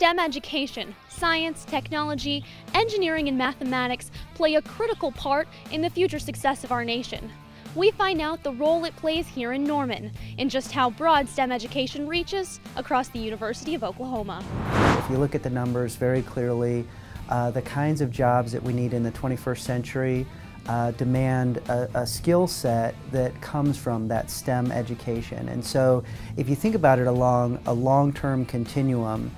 STEM education, science, technology, engineering, and mathematics play a critical part in the future success of our nation. We find out the role it plays here in Norman and just how broad STEM education reaches across the University of Oklahoma. If you look at the numbers very clearly, the kinds of jobs that we need in the 21st century demand a skill set that comes from that STEM education. And so if you think about it along a long-term continuum,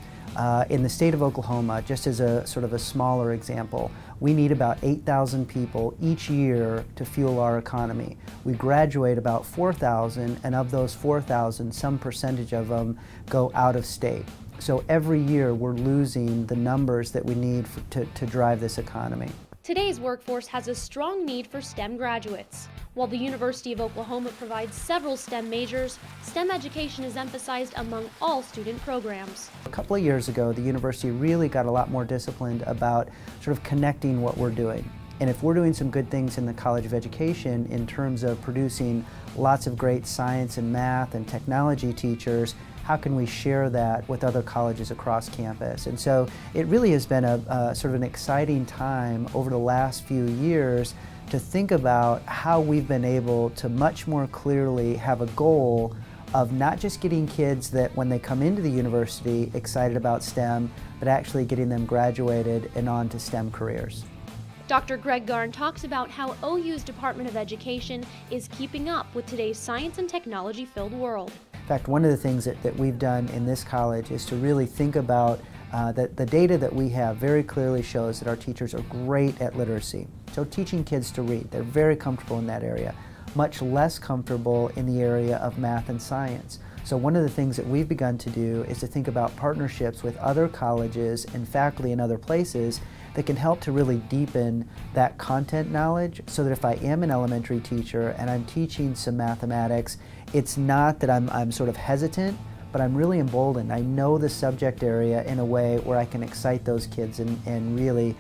in the state of Oklahoma, just as a sort of a smaller example, we need about 8,000 people each year to fuel our economy. We graduate about 4,000, and of those 4,000, some percentage of them go out of state. So every year we're losing the numbers that we need to drive this economy. Today's workforce has a strong need for STEM graduates. While the University of Oklahoma provides several STEM majors, STEM education is emphasized among all student programs. A couple of years ago, the university really got a lot more disciplined about sort of connecting what we're doing. And if we're doing some good things in the College of Education in terms of producing lots of great science and math and technology teachers, how can we share that with other colleges across campus? And so it really has been a sort of an exciting time over the last few years to think about how we've been able to much more clearly have a goal of not just getting kids that when they come into the university excited about STEM, but actually getting them graduated and on to STEM careers. Dr. Gregg Garn talks about how OU's Department of Education is keeping up with today's science and technology-filled world. In fact, one of the things that we've done in this college is to really think about that the data that we have very clearly shows that our teachers are great at literacy. So teaching kids to read, they're very comfortable in that area, much less comfortable in the area of math and science. So one of the things that we've begun to do is to think about partnerships with other colleges and faculty in other places that can help to really deepen that content knowledge so that if I am an elementary teacher and I'm teaching some mathematics, it's not that I'm sort of hesitant, but I'm really emboldened. I know the subject area in a way where I can excite those kids and really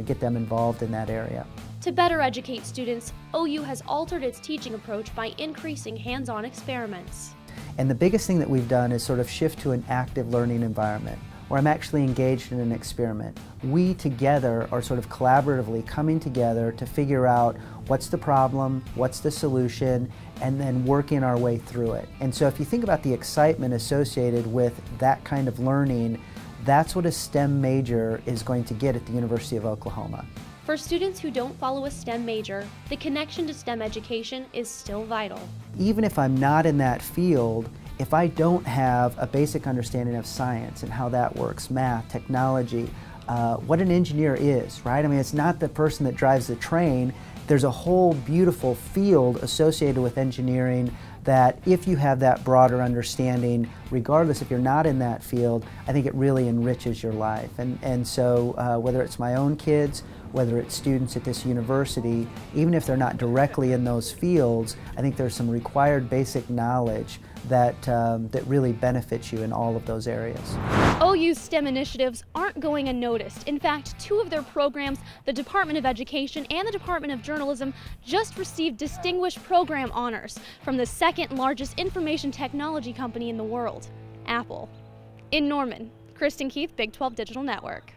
get them involved in that area. To better educate students, OU has altered its teaching approach by increasing hands-on experiments. And the biggest thing that we've done is sort of shift to an active learning environment where I'm actually engaged in an experiment. We together are sort of collaboratively coming together to figure out what's the problem, what's the solution, and then working our way through it. And so if you think about the excitement associated with that kind of learning, that's what a STEM major is going to get at the University of Oklahoma. For students who don't follow a STEM major, the connection to STEM education is still vital. Even if I'm not in that field, if I don't have a basic understanding of science and how that works, math, technology, what an engineer is, right? I mean, it's not the person that drives the train. There's a whole beautiful field associated with engineering that if you have that broader understanding, regardless if you're not in that field, I think it really enriches your life. And so whether it's my own kids, whether it's students at this university, even if they're not directly in those fields, I think there's some required basic knowledge that, that really benefits you in all of those areas. OU's STEM initiatives aren't going unnoticed. In fact, two of their programs, the Department of Education and the Department of Journalism, just received distinguished program honors from the second largest information technology company in the world, Apple. In Norman, Kristen Keith, Big 12 Digital Network.